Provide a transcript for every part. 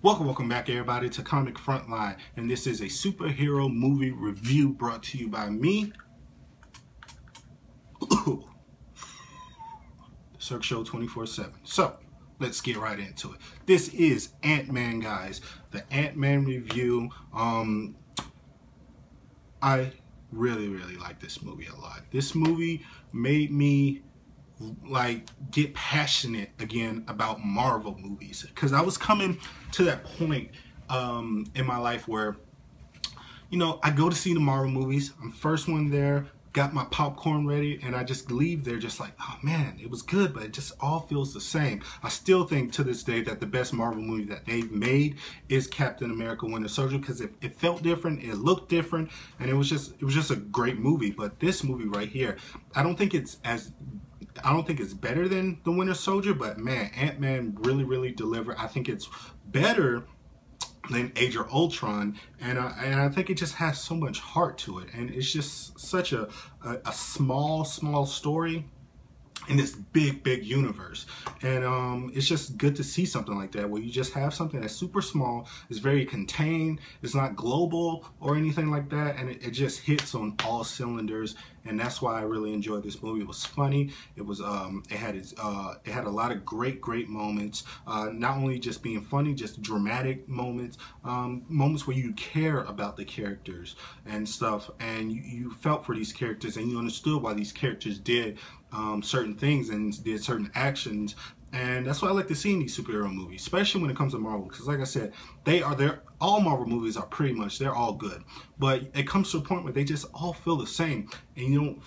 Welcome back everybody to Comic Frontline, and this is a superhero movie review brought to you by me, Cirque Show 24/7. So, let's get right into it. This is Ant-Man, guys. The Ant-Man review. I really like this movie a lot. This movie made me get passionate again about Marvel movies, because I was coming to that point in my life where, I go to see the Marvel movies. I'm first one there, got my popcorn ready, and I just leave there just like, oh man, it was good, but it just all feels the same. I still think to this day that the best Marvel movie that they've made is Captain America: Winter Soldier, because it felt different, it looked different, and it was just a great movie. But this movie right here, I don't think it's better than the Winter Soldier, but man, Ant-Man really delivered. I think it's better than Age of Ultron, and I think it just has so much heart to it, and it's just such a small story in this big universe. And it's just good to see something like that, where you just have something that's super small, it's very contained, it's not global or anything like that, and it just hits on all cylinders. And that's why I really enjoyed this movie. It was funny. It was it had a lot of great moments, not only just being funny, just dramatic moments, moments where you care about the characters and stuff, and you felt for these characters, and you understood why these characters did certain things and did certain actions. And that's what I like to see in these superhero movies, especially when it comes to Marvel, because like I said, all Marvel movies are they're all good, but it comes to a point where they just all feel the same, and you don't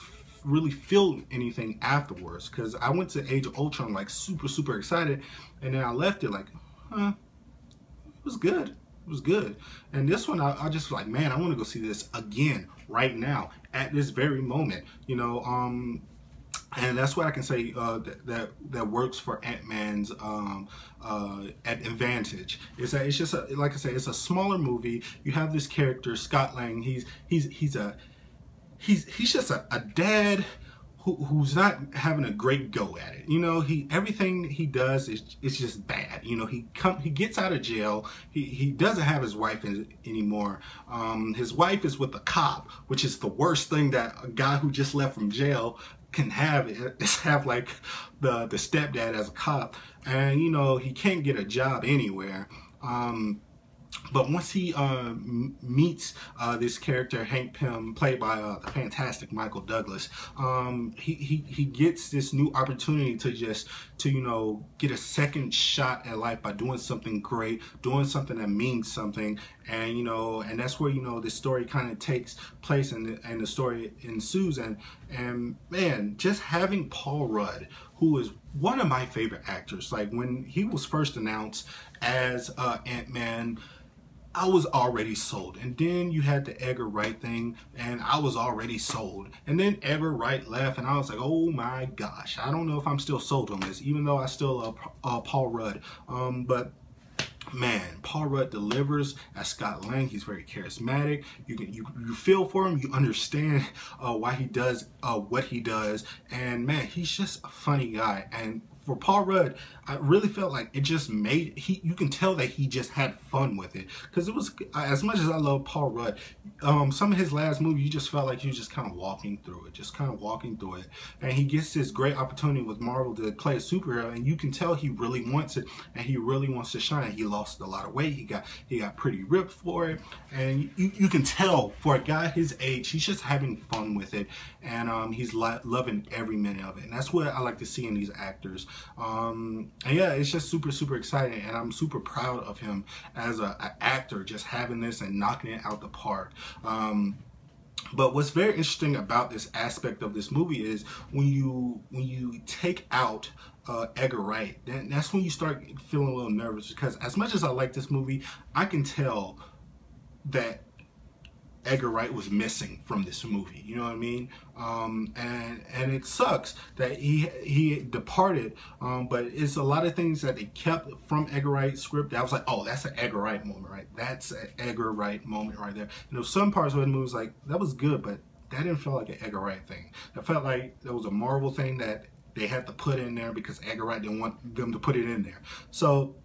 really feel anything afterwards. Because I went to Age of Ultron like super excited, and then I left it like, it was good. It was good. And this one, I just like, man, I want to go see this again right now at this very moment, and that's what I can say that works for Ant-Man's advantage. Is that it's just like I say, it's a smaller movie. You have this character, Scott Lang. He's just a dad who's not having a great go at it. Everything he does is just bad. He gets out of jail. He doesn't have his wife anymore. His wife is with a cop, which is the worst thing that a guy who just left from jail can have, is have like the stepdad as a cop. And he can't get a job anywhere. But once he meets this character, Hank Pym, played by the fantastic Michael Douglas, he gets this new opportunity to get a second shot at life by doing something great, doing something that means something. And and that's where this story kind of takes place, and the story ensues. And man, just having Paul Rudd, who is one of my favorite actors, like when he was first announced as Ant-Man, I was already sold. And then you had the Edgar Wright thing, and I was already sold. And then Edgar Wright left, and I was like, oh my gosh, I don't know if I'm still sold on this, even though I still love Paul Rudd. But man, Paul Rudd delivers as Scott Lang. He's very charismatic. You feel for him. You understand why he does what he does. And man, he's just a funny guy. And for Paul Rudd, I really felt like it just made, you can tell that he just had fun with it. Because it was, as much as I love Paul Rudd, some of his last movies, you just felt like he was just kind of walking through it, And he gets this great opportunity with Marvel to play a superhero, and you can tell he really wants it, and he really wants to shine. He lost a lot of weight. He got pretty ripped for it, and you can tell for a guy his age, he's just having fun with it, and he's loving every minute of it. And that's what I like to see in these actors. And yeah, it's just super exciting, and I'm super proud of him as an actor, just having this and knocking it out the park. But what's very interesting about this aspect of this movie is when you take out Edgar Wright, that's when you start feeling a little nervous, because as much as I like this movie, I can tell that Edgar Wright was missing from this movie, you know what I mean? And it sucks that he departed, but it's a lot of things that they kept from Edgar Wright's script that I was like, oh, that's an Edgar Wright moment, right? That's an Edgar Wright moment right there. Some parts of the movie was like, that was good, but that didn't feel like an Edgar Wright thing. That felt like there was a Marvel thing that they had to put in there because Edgar Wright didn't want them to put it in there. So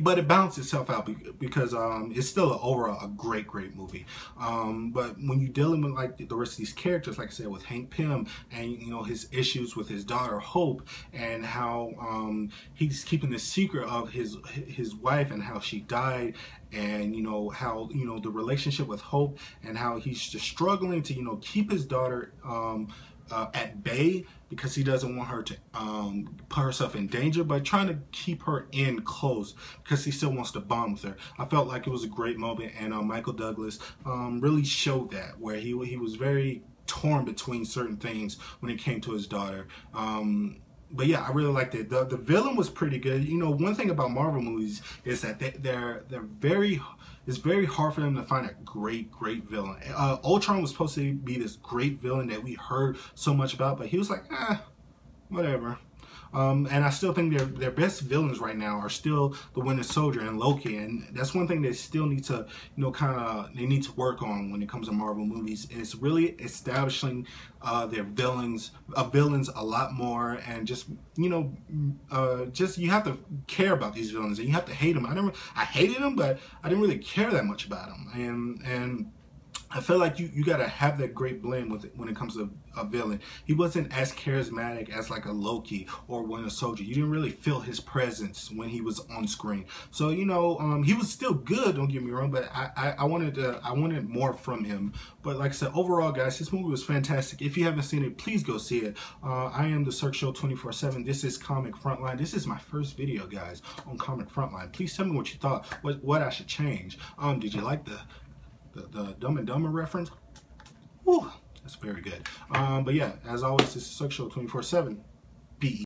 but it balanced itself out because it's still overall a great movie. But when you're dealing with like the rest of these characters, like I said, with Hank Pym and you know his issues with his daughter Hope, and how he's keeping the secret of his wife and how she died, and you know how you know the relationship with Hope and how he's just struggling to you know keep his daughter at bay because he doesn't want her to put herself in danger, but trying to keep her in close because he still wants to bond with her. I felt like it was a great moment, and Michael Douglas really showed that, where he was very torn between certain things when it came to his daughter. But yeah, I really liked it. The villain was pretty good. You know, one thing about Marvel movies is that they're very, it's very hard for them to find a great villain. Ultron was supposed to be this great villain that we heard so much about, but he was like, whatever. And I still think their best villains right now are still the Winter Soldier and Loki, and that's one thing they still need to, you know, they need to work on when it comes to Marvel movies. Is really establishing their villains a lot more, and just you know, just you have to care about these villains, and you have to hate them. I hated them, but I didn't really care that much about them, and I feel like you gotta have that great blend with it when it comes to a villain. He wasn't as charismatic as like a Loki or Winter Soldier. You didn't really feel his presence when he was on screen. So you know, he was still good. Don't get me wrong, but I wanted more from him. But like I said, overall, guys, this movie was fantastic. If you haven't seen it, please go see it. I am the Cirque Show 24/7. This is Comic Frontline. This is my first video, guys, on Comic Frontline. Please tell me what you thought. What I should change. Did you like the Dumb and Dumber reference? Whew, that's very good. But yeah, as always, this is Cirque Show 24/7.